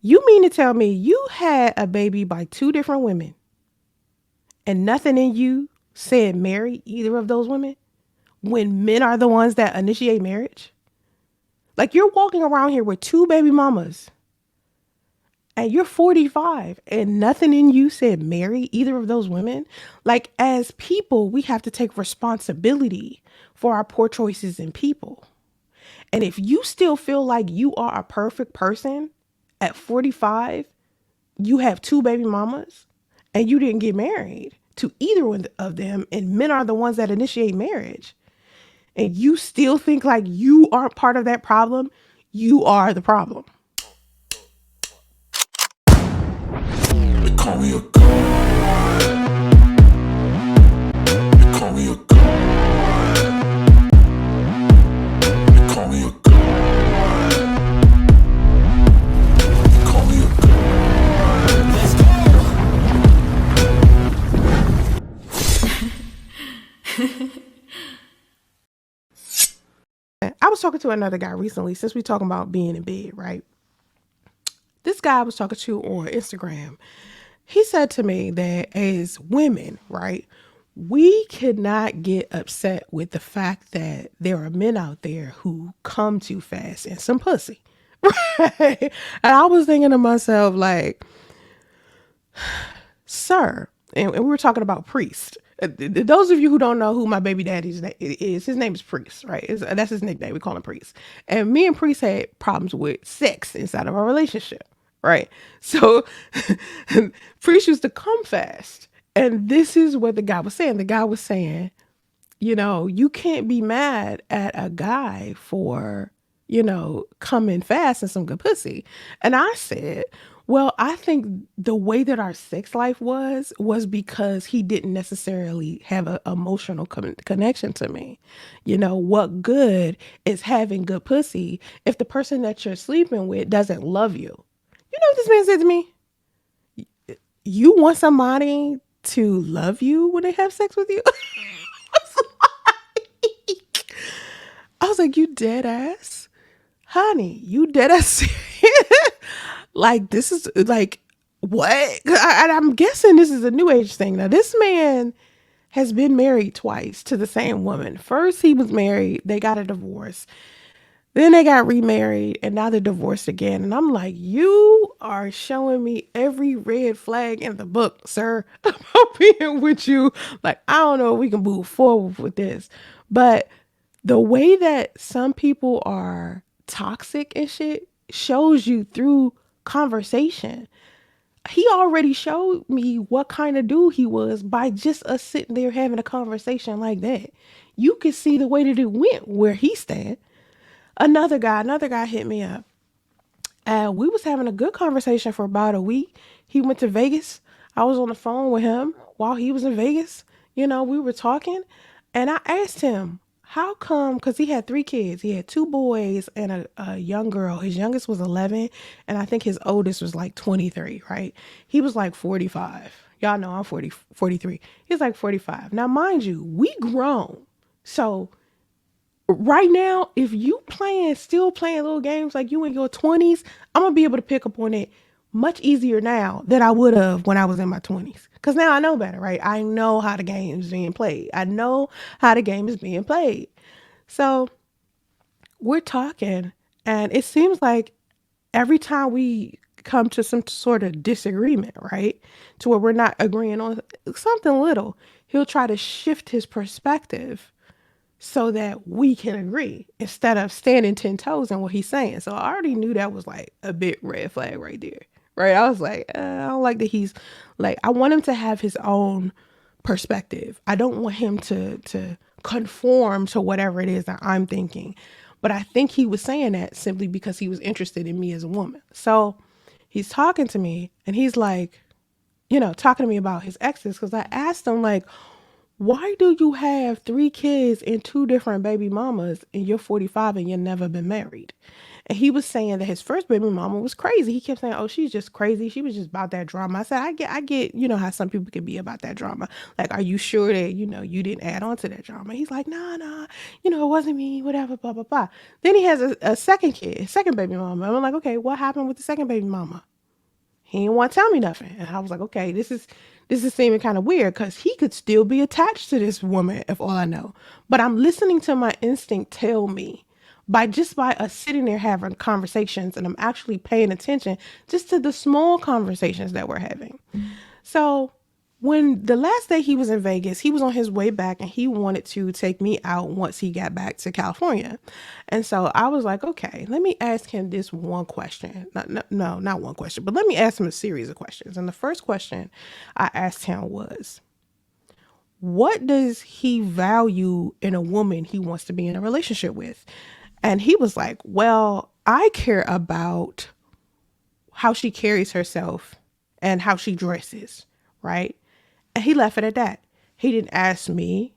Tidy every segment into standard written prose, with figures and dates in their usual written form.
You mean to tell me you had a baby by two different women and nothing in you said marry either of those women when men are the ones that initiate marriage? Like you're walking around here with two baby mamas and you're 45 and nothing in you said marry either of those women. Like as people, we have to take responsibility for our poor choices in people. And if you still feel like you are a perfect person at 45, you have two baby mamas and you didn't get married to either one of them, and men are the ones that initiate marriage, and you still think like you aren't part of that problem, you are the problem. They call me a god. They call me a god. They call me a god. They call me a god. Let's I was talking to another guy recently, since we talking about being in bed, right? This guy I was talking to on Instagram, he said to me that as women, right, we cannot get upset with the fact that there are men out there who come too fast and some pussy. Right? And I was thinking to myself, like, sir, and we were talking about Priest. Those of you who don't know who my baby daddy's is, his name is Priest, right? That's his nickname. We call him Priest. And me and Priest had problems with sex inside of our relationship, right? So Priest used to come fast. And this is what the guy was saying. The guy was saying, you can't be mad at a guy for, coming fast and some good pussy. And I said, well, I think the way that our sex life was because he didn't necessarily have an emotional connection to me. What good is having good pussy if the person that you're sleeping with doesn't love you? You know what this man said to me? You want somebody to love you when they have sex with you? I was like, you dead ass? Honey, you dead ass? Like, this is like, what? I'm guessing this is a new age thing. Now, this man has been married twice to the same woman. First, he was married, they got a divorce. Then they got remarried, and now they're divorced again. And I'm like, you are showing me every red flag in the book, sir, about being with you. Like, I don't know if we can move forward with this. But the way that some people are toxic and shit shows you through conversation. He already showed me what kind of dude he was by just us sitting there having a conversation like that. You could see the way that it went where he stand. Another guy hit me up, and we was having a good conversation for about a week. He went to Vegas. I was on the phone with him while he was in Vegas. We were talking, and I asked him, how come, because he had three kids. He had two boys and a young girl. His youngest was 11, and I think his oldest was like 23, right? He was like 45. Y'all know I'm 43. He's like 45. Now, mind you, we grown. So right now, if you still playing little games like you in your 20s, I'm gonna be able to pick up on it much easier now than I would have when I was in my 20s. Because now I know better, right? I know how the game is being played. I know how the game is being played. So we're talking, and it seems like every time we come to some sort of disagreement, right? To where we're not agreeing on something little, he'll try to shift his perspective so that we can agree instead of standing 10 toes in what he's saying. So I already knew that was like a big red flag right there. Right. I was like, I don't like that he's like, I want him to have his own perspective. I don't want him to conform to whatever it is that I'm thinking. But I think he was saying that simply because he was interested in me as a woman. So he's talking to me and he's like, talking to me about his exes, because I asked him, like, why do you have three kids and two different baby mamas and you're 45 and you've never been married? And he was saying that his first baby mama was crazy. He kept saying, oh, she's just crazy. She was just about that drama. I said, I get, how some people can be about that drama. Like, are you sure that, you didn't add on to that drama? He's like, nah, it wasn't me, whatever, blah, blah, blah. Then he has a second kid, second baby mama. I'm like, okay, what happened with the second baby mama? He didn't want to tell me nothing. And I was like, okay, this is seeming kind of weird because he could still be attached to this woman if all I know. But I'm listening to my instinct tell me by us sitting there having conversations, and I'm actually paying attention just to the small conversations that we're having. So when the last day he was in Vegas, he was on his way back and he wanted to take me out once he got back to California. And so I was like, okay, let me ask him this one question. No, not one question, but let me ask him a series of questions. And the first question I asked him was, what does he value in a woman he wants to be in a relationship with? And he was like, well, I care about how she carries herself and how she dresses, right? And he left it at that. He didn't ask me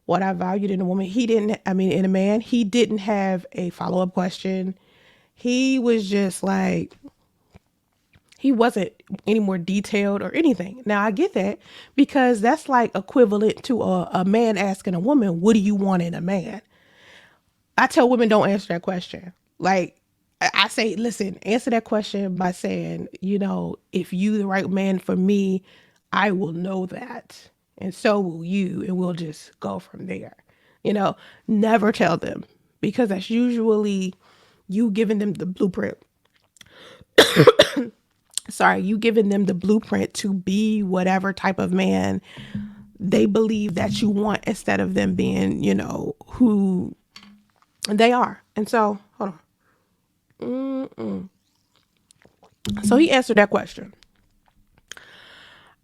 what I valued in a woman. In a man, he didn't have a follow up question. He was just like, he wasn't any more detailed or anything. Now, I get that because that's like equivalent to a man asking a woman, what do you want in a man? I tell women don't answer that question. Like I say, listen, answer that question by saying, if you the right man for me, I will know that. And so will you. And we'll just go from there. Never tell them because that's usually you giving them the blueprint. Sorry, you giving them the blueprint to be whatever type of man they believe that you want instead of them being, who they are. And so, hold on. So he answered that question.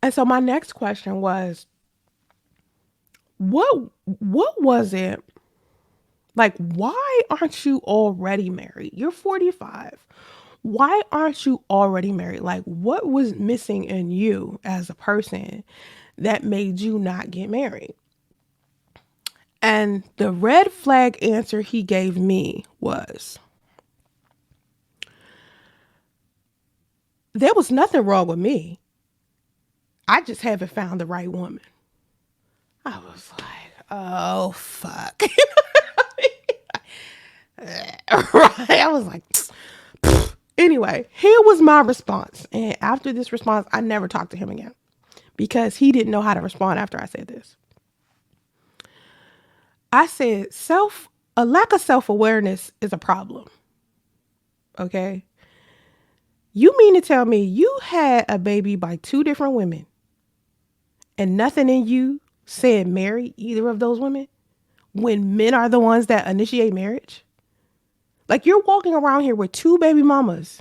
And so my next question was, what was it like? Why aren't you already married? You're 45. Why aren't you already married? Like, what was missing in you as a person that made you not get married? And the red flag answer he gave me was, there was nothing wrong with me. I just haven't found the right woman. I was like, oh, fuck. Right? I was like, anyway, here was my response. And after this response, I never talked to him again because he didn't know how to respond after I said this. I said, a lack of self-awareness is a problem. Okay. You mean to tell me you had a baby by two different women and nothing in you said marry either of those women when men are the ones that initiate marriage? Like, you're walking around here with two baby mamas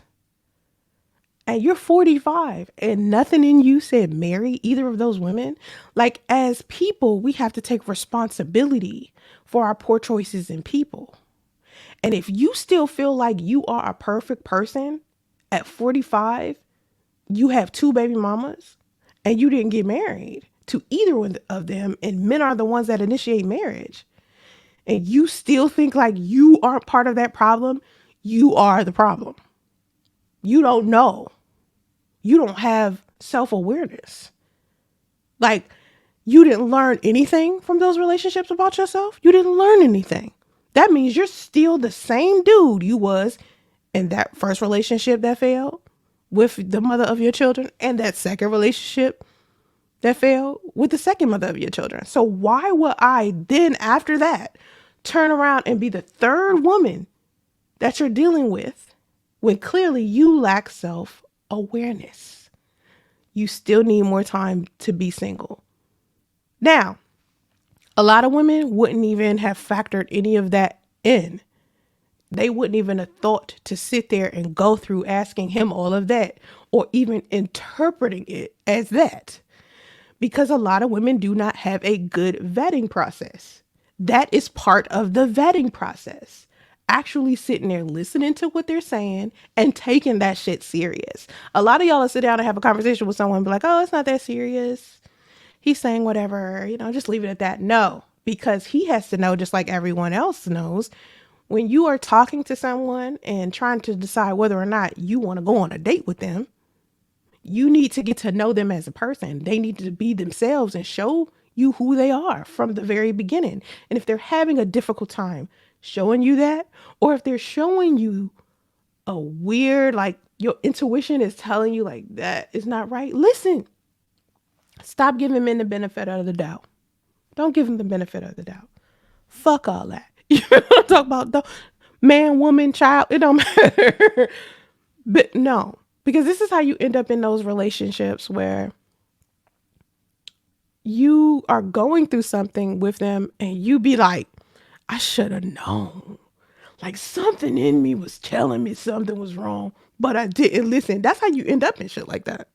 and you're 45 and nothing in you said marry either of those women. Like, as people, we have to take responsibility for our poor choices in people. And if you still feel like you are a perfect person at 45, you have two baby mamas and you didn't get married to either one of them, and men are the ones that initiate marriage, and you still think like you aren't part of that problem, you are the problem. You don't know. You don't have self-awareness. Like, you didn't learn anything from those relationships about yourself. You didn't learn anything. That means you're still the same dude you was in that first relationship that failed with the mother of your children, and that second relationship that failed with the second mother of your children. So why would I then, after that, turn around and be the third woman that you're dealing with when clearly you lack self-awareness? You still need more time to be single. Now, a lot of women wouldn't even have factored any of that in. They wouldn't even have thought to sit there and go through asking him all of that or even interpreting it as that, because a lot of women do not have a good vetting process. That is part of the vetting process. Actually sitting there listening to what they're saying and taking that shit serious. A lot of y'all will sit down and have a conversation with someone and be like, oh, it's not that serious. He's saying whatever, just leave it at that. No, because he has to know, just like everyone else knows, when you are talking to someone and trying to decide whether or not you want to go on a date with them, you need to get to know them as a person. They need to be themselves and show you who they are from the very beginning. And if they're having a difficult time showing you that, or if they're showing you a weird, like your intuition is telling you like that is not right, listen. Stop giving men the benefit of the doubt. Don't give them the benefit of the doubt. Fuck all that. You know what I'm talking about? Man, woman, child, it don't matter. But no, because this is how you end up in those relationships where you are going through something with them and you be like, I should have known. Like something in me was telling me something was wrong, but I didn't listen. That's how you end up in shit like that.